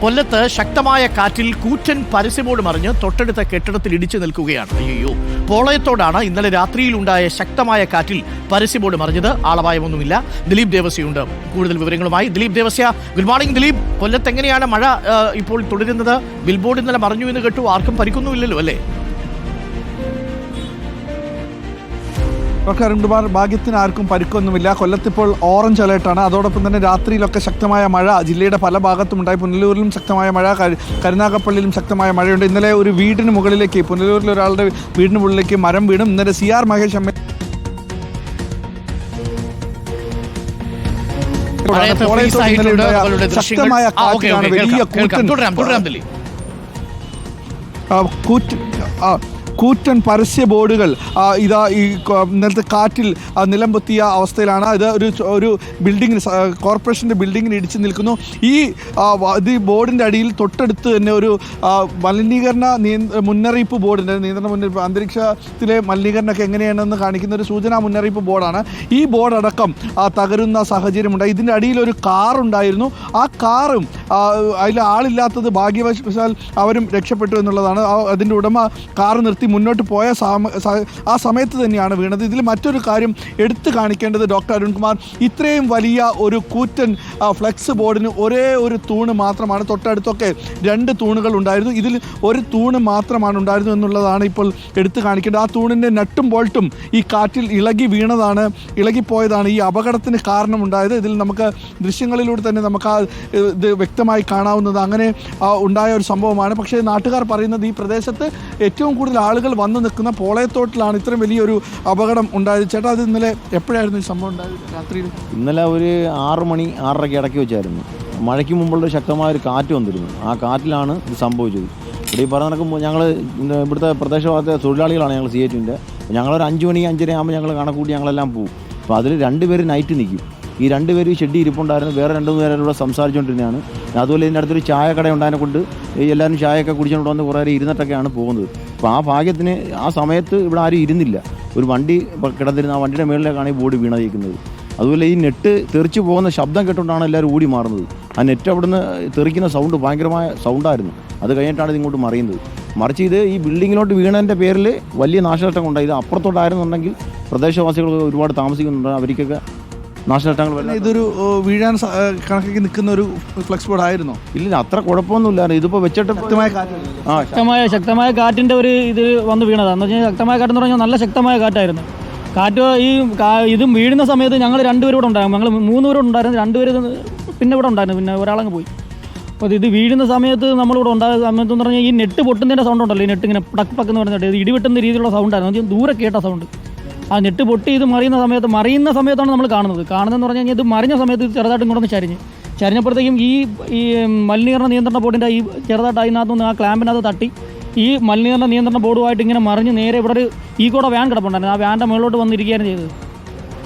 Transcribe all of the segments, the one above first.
കൊല്ലത്ത് ശക്തമായ കാറ്റിൽ കൂറ്റൻ പരസ്യബോർഡ് മറിഞ്ഞ് തൊട്ടടുത്ത കെട്ടിടത്തിൽ ഇടിച്ചു നിൽക്കുകയാണ്. അയ്യോ, പോളയത്തോടാണ് ഇന്നലെ രാത്രിയിലുണ്ടായ ശക്തമായ കാറ്റിൽ പരസ്യബോർഡ് മറിഞ്ഞത്. ആളപായമൊന്നുമില്ല. ദിലീപ് ദേവസ്യയുണ്ട് കൂടുതൽ വിവരങ്ങളുമായി. Dileep Devasya, good morning Dileep. കൊല്ലത്ത് എങ്ങനെയാണ് മഴ ഇപ്പോൾ തുടരുന്നത്? ബിൽബോർഡ് ഇന്നലെ മറിഞ്ഞു എന്ന് കേട്ടു. ആർക്കും പരിക്കൊന്നുമില്ലല്ലോ അല്ലേ? അരുൺകുമാർ, ഭാഗ്യത്തിന് ആർക്കും പരിക്കൊന്നുമില്ല. കൊല്ലത്തിപ്പോൾ ഓറഞ്ച് അലേർട്ടാണ്. അതോടൊപ്പം തന്നെ രാത്രിയിലൊക്കെ ശക്തമായ മഴ ജില്ലയുടെ പല ഭാഗത്തും ഉണ്ടായി. പുനലൂരിലും ശക്തമായ മഴ, കരുനാഗപ്പള്ളിയിലും ശക്തമായ മഴയുണ്ട്. ഇന്നലെ ഒരു വീടിന് മുകളിലേക്ക്, പുനലൂരിൽ ഒരാളുടെ വീടിന് മുകളിലേക്ക് മരം വീണും. ഇന്നലെ CR മഹേഷ് ശക്തമായ കാറ്റാണ്, വലിയ കൂറ്റൻ പരസ്യ ബോർഡുകൾ ഇതാ ഈ ഇന്നലത്തെ കാറ്റിൽ നിലം പൊത്തിയ അവസ്ഥയിലാണ്. ഇത് ഒരു ബിൽഡിങ്ങിന്, കോർപ്പറേഷൻ്റെ ബിൽഡിങ്ങിന് ഇടിച്ചു നിൽക്കുന്നു. ഈ ബോർഡിൻ്റെ അടിയിൽ തൊട്ടടുത്ത് തന്നെ ഒരു മലിനീകരണ മുന്നറിയിപ്പ് ബോർഡിൻ്റെ മുന്നറിയിപ്പ്, അന്തരീക്ഷത്തിലെ മലിനീകരണമൊക്കെ എങ്ങനെയാണെന്ന് കാണിക്കുന്ന ഒരു സൂചനാ മുന്നറിയിപ്പ് ബോർഡാണ്. ഈ ബോർഡടക്കം തകരുന്ന സാഹചര്യമുണ്ടായി. ഇതിൻ്റെ അടിയിൽ ഒരു കാറുണ്ടായിരുന്നു. ആ കാറും അതിൽ ആളില്ലാത്തത് ഭാഗ്യവശാൽ അവരും രക്ഷപ്പെട്ടു എന്നുള്ളതാണ്. അതിൻ്റെ ഉടമ കാർ നിർത്തി മുന്നോട്ട് പോയ ആ സമയത്ത് തന്നെയാണ് വീണത്. ഇതിൽ മറ്റൊരു കാര്യം എടുത്തു കാണിക്കേണ്ടത് ഡോക്ടർ അരുൺകുമാർ, ഇത്രയും വലിയ ഒരു കൂറ്റൻ ഫ്ലെക്സ് ബോർഡിന് ഒരേ ഒരു തൂണ് മാത്രമാണ്, തൊട്ടടുത്തൊക്കെ 2 തൂണുകൾ ഉണ്ടായിരുന്നു, ഇതിൽ ഒരു തൂണ് മാത്രമാണ് ഉണ്ടായിരുന്നു എന്നുള്ളതാണ് ഇപ്പോൾ എടുത്തു കാണിക്കേണ്ടത്. ആ തൂണിൻ്റെ നട്ടും ബോൾട്ടും ഈ കാറ്റിൽ ഇളകിപ്പോയതാണ് ഈ അപകടത്തിന് കാരണമുണ്ടായത്. ഇതിൽ നമുക്ക് ദൃശ്യങ്ങളിലൂടെ തന്നെ നമുക്ക് ഇത് വ്യക്തമായി കാണാവുന്നത് അങ്ങനെ ഉണ്ടായ ഒരു സംഭവമാണ്. പക്ഷേ നാട്ടുകാർ പറയുന്നത് ഈ പ്രദേശത്ത് ഏറ്റവും കൂടുതൽ ആളുകൾ വന്നു നിൽക്കുന്ന പോളയത്തോട്ടിലാണ് ഇത്രയും വലിയൊരു അപകടം ഉണ്ടായത്. ചേട്ടാ, അത് ഇന്നലെ എപ്പോഴായിരുന്നു ഈ സംഭവം ഉണ്ടായത്? രാത്രിയിൽ ഇന്നലെ ഒരു 6 മണി 6:30 ഇടയ്ക്ക് വെച്ചായിരുന്നു. മഴയ്ക്ക് മുമ്പുള്ള ശക്തമായൊരു കാറ്റ് വന്നിരുന്നു. ആ കാറ്റിലാണ് ഇത് സംഭവിച്ചത്. ഇവിടെ ഈ പറഞ്ഞ നടക്കുമ്പോൾ ഞങ്ങൾ ഇവിടുത്തെ പ്രദേശവാസത്തെ തൊഴിലാളികളാണ് ഞങ്ങൾ CH-ൻ്റെ. ഞങ്ങളൊരു 5 മണി 5:30 ആകുമ്പോൾ ഞങ്ങൾ കണക്കൂട്ടി ഞങ്ങളെല്ലാം പോകും. അപ്പോൾ അതിൽ 2 പേര് നൈറ്റ് നിൽക്കും. ഈ 2 പേര് ഷെഡ് ഇരിപ്പുണ്ടായിരുന്നു. വേറെ 2-3 പേരോട് സംസാരിച്ചുകൊണ്ടിരുന്നതാണ്. അതുപോലെ ഇതിൻ്റെ അടുത്തൊരു ചായക്കട ഉണ്ടായതിനെ കൊണ്ട് എല്ലാവരും ചായയൊക്കെ കുടിച്ചുകൊണ്ട് വന്ന് കുറേ ഇരുന്നിട്ടൊക്കെയാണ് പോകുന്നത്. അപ്പോൾ ആ ഭാഗ്യത്തിന് ആ സമയത്ത് ഇവിടെ ആരും ഇരുന്നില്ല. ഒരു വണ്ടി കിടന്നിരുന്ന ആ വണ്ടിയുടെ മുകളിലേക്കാണ് ഈ ബോർഡ് വീണതിരിക്കുന്നത്. അതുപോലെ ഈ നെറ്റ് തെറിച്ച് പോകുന്ന ശബ്ദം കേട്ടുകൊണ്ടാണ് എല്ലാവരും ഓടി മാറുന്നത്. ആ നെറ്റ് അവിടുന്ന് തെറിക്കുന്ന സൗണ്ട് ഭയങ്കരമായ സൗണ്ടായിരുന്നു. അത് കഴിഞ്ഞിട്ടാണ് ഇതിങ്ങോട്ട് മറിയുന്നത്. മറിച്ച് ഇത് ഈ ബിൽഡിങ്ങിലോട്ട് വീണതിൻ്റെ പേരിൽ വലിയ നാശനഷ്ടം ഉണ്ടായി. ഇത് അപ്പുറത്തോട്ടായിരുന്നുണ്ടെങ്കിൽ പ്രദേശവാസികൾ ഒരുപാട് താമസിക്കുന്നുണ്ട്, അവർക്കൊക്കെ നാശനഷ്ടങ്ങൾ. ഇതൊരു വീഴാൻ കണക്കാക്കി നിൽക്കുന്ന ഒരു ഫ്ലെക്സ് ബോർഡ് ആയിരുന്നോ? ഇല്ല, അത്ര കുഴപ്പമൊന്നുമില്ലായിരുന്നു. ഇതിപ്പോൾ വെച്ചിട്ട് ശക്തമായ കാറ്റിൻ്റെ ഒരു ഇത് വന്ന് വീണതാണ്. എന്ന് വെച്ചാൽ ശക്തമായ കാറ്റെന്ന് പറഞ്ഞാൽ നല്ല ശക്തമായ കാറ്റായിരുന്നു. കാറ്റ് ഇതും വീഴുന്ന സമയത്ത് ഞങ്ങൾ 2 പേരും ഇവിടെ ഉണ്ടായിരുന്നു. ഞങ്ങൾ 3 പേരും ഉണ്ടായിരുന്നു. 2 പേര് പിന്നെ ഇവിടെ ഉണ്ടായിരുന്നു. പിന്നെ ഒരാളങ്ങ് പോയി. അപ്പോൾ ഇത് വീഴുന്ന സമയത്ത് നമ്മളിവിടെ ഉണ്ടായ സമയത്ത് എന്ന് പറഞ്ഞാൽ ഈ നെറ്റ് പൊട്ടുന്നതിൻ്റെ സൗണ്ട് ഉണ്ടല്ലോ, ഈ നെറ്റ് ഇങ്ങനെ പടക്ക് എന്ന് പറഞ്ഞിട്ട് ഇത് ഇടിവെട്ടുന്ന രീതിയിലുള്ള സൗണ്ടായിരുന്നു. ദൂരെ കേട്ട സൗണ്ട്. ആ നെറ്റ് പൊട്ടി ഇത് മറിയുന്ന സമയത്താണ് നമ്മൾ കാണുന്നതെന്ന് പറഞ്ഞു കഴിഞ്ഞാൽ ഇത് മറിഞ്ഞ സമയത്ത് ഇത് ചെറുതായിട്ട് ഇങ്ങോട്ടൊന്ന് ചരിഞ്ഞപ്പോഴത്തേക്കും ഈ മലിനീകരണ നിയന്ത്രണ ബോർഡിൻ്റെ ഈ ചെറുതായിട്ട് അതിനകത്തുനിന്ന് ആ ക്ലാമ്പിനകത്ത് തട്ടി ഈ മലിനീകരണ നിയന്ത്രണ ബോർഡുമായിട്ട് ഇങ്ങനെ മറിഞ്ഞ് നേരെ ഇവിടെ ഒരു കൂടെ വാൻ കിടപ്പുണ്ടായിരുന്നു. ആ വാൻ്റെ മുകളിലോട്ട് വന്നിരിക്കുകയാണ് ചെയ്തത്.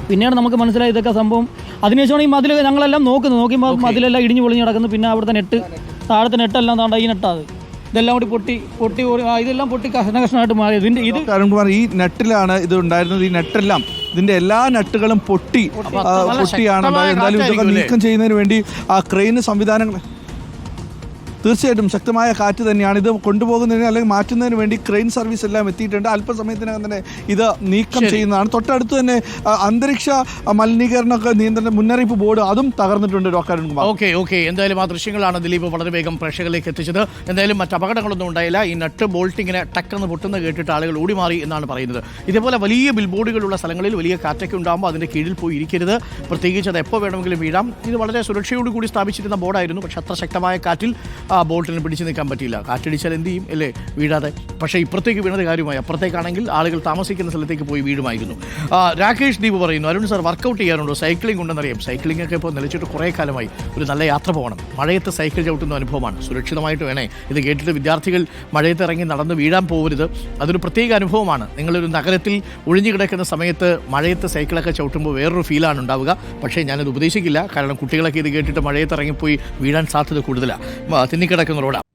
പിന്നെയാണ് നമുക്ക് മനസ്സിലായി ഇതൊക്കെ സംഭവം. അതിനുശേഷമാണ് ഈ മതിൽ ഞങ്ങളെല്ലാം നോക്കുമ്പോൾ മതിലെല്ലാം ഇടിഞ്ഞു പൊളിഞ്ഞ് കിടക്കുന്നു. പിന്നെ അവിടുത്തെ താഴത്തെ നെട്ടെല്ലാം താണ്ട ഈ നെട്ടാത് ഇതെല്ലാം കൂടി പൊട്ടി ഇതെല്ലാം പൊട്ടി കഷ്ണമായിട്ട് മാറി. അരുൺകുമാർ, ഈ നെട്ടിലാണ് ഇത് ഉണ്ടായിരുന്നത്. ഈ നെട്ടെല്ലാം, ഇതിന്റെ എല്ലാ നട്ടുകളും പൊട്ടിയാണ് ഉണ്ടായത്. എന്തായാലും ഇതൊക്കെ നീക്കം ചെയ്യുന്നതിന് വേണ്ടി ആ ക്രെയിൻ സംവിധാനങ്ങൾ, തീർച്ചയായിട്ടും ശക്തമായ കാറ്റ് തന്നെയാണ്. ഇത് കൊണ്ടുപോകുന്നതിന് അല്ലെങ്കിൽ മാറ്റുന്നതിന് വേണ്ടി ക്രെയിൻ സർവീസ് എല്ലാം എത്തിയിട്ടുണ്ട്. അല്പസമയത്തിനകം തന്നെ ഇത് നീക്കം ചെയ്യുന്നതാണ്. തൊട്ടടുത്ത് തന്നെ അന്തരീക്ഷ മലിനീകരണ നിയന്ത്രണ മുന്നറിയിപ്പ് ബോർഡ് അതും തകർന്നിട്ടുണ്ട്. Doctor Arunkumar, okay. എന്തായാലും ആ ദൃശ്യങ്ങളാണ് ദിലീപ് വളരെ വേഗം പ്രേക്ഷകരിലേക്ക് എത്തിച്ചത്. എന്തായാലും മറ്റ് അപകടങ്ങളൊന്നും ഉണ്ടായില്ല. ഈ നട്ട് ബോൾട്ടിങ്ങനെ ടക്കെന്ന് പൊട്ടുന്ന കേട്ടിട്ട് ആളുകൾ ഓടിമാറി എന്നാണ് പറയുന്നത്. ഇതേപോലെ വലിയ ബിൽബോർഡുകളുള്ള സ്ഥലങ്ങളിൽ വലിയ കാറ്റൊക്കെ ഉണ്ടാകുമ്പോൾ അതിൻ്റെ കീഴിൽ പോയി ഇരിക്കരുത്. പ്രത്യേകിച്ച് അത് എപ്പോൾ വേണമെങ്കിലും വീഴാം. ഇത് വളരെ സുരക്ഷയോടുകൂടി സ്ഥാപിച്ചിരുന്ന ബോർഡായിരുന്നു. പക്ഷേ അത്ര ശക്തമായ കാറ്റിൽ ബോൾട്ടിന് പിടിച്ചു നിൽക്കാൻ പറ്റില്ല. കാറ്റടിച്ചാൽ എന്ത് ചെയ്യും അല്ലേ, വീഴാതെ. പക്ഷേ ഇപ്പുറത്തേക്ക് വീണത് കാര്യമായി. അപ്പുറത്തേക്കാണെങ്കിൽ ആളുകൾ താമസിക്കുന്ന സ്ഥലത്തേക്ക് പോയി വീഴുമായിരുന്നു. രാകേഷ് ദീപ് പറയുന്നു, അരുൺ സാർ വർക്കൗട്ട് ചെയ്യാറുണ്ടോ? സൈക്ലിംഗ് ഉണ്ടെന്നറിയാം. സൈക്ലിംഗ് ഒക്കെ ഇപ്പോൾ നിലച്ചിട്ട് കുറേ കാലമായി. ഒരു നല്ല യാത്ര പോകണം. മഴയത്ത് സൈക്കിൾ ചവിട്ടുന്ന അനുഭവമാണ്. സുരക്ഷിതമായിട്ട് വേണേ ഇത് കേട്ടിട്ട് വിദ്യാർത്ഥികൾ മഴയത്ത് ഇറങ്ങി നടന്ന് വീഴാൻ പോകരുത്. അതൊരു പ്രത്യേക അനുഭവമാണ്. നിങ്ങളൊരു നഗരത്തിൽ ഒഴിഞ്ഞു കിടക്കുന്ന സമയത്ത് മഴയത്ത് സൈക്കിളൊക്കെ ചവിട്ടുമ്പോൾ വേറൊരു ഫീലാണ് ഉണ്ടാവുക. പക്ഷേ ഞാനത് ഉപദേശിക്കില്ല. കാരണം കുട്ടികളൊക്കെ ഇത് കേട്ടിട്ട് മഴയത്ത് ഇറങ്ങിപ്പോയി വീഴാൻ സാധ്യത കൂടുതലാണ്. തിന്നിക്കിടക്കുന്ന റോഡാണ്.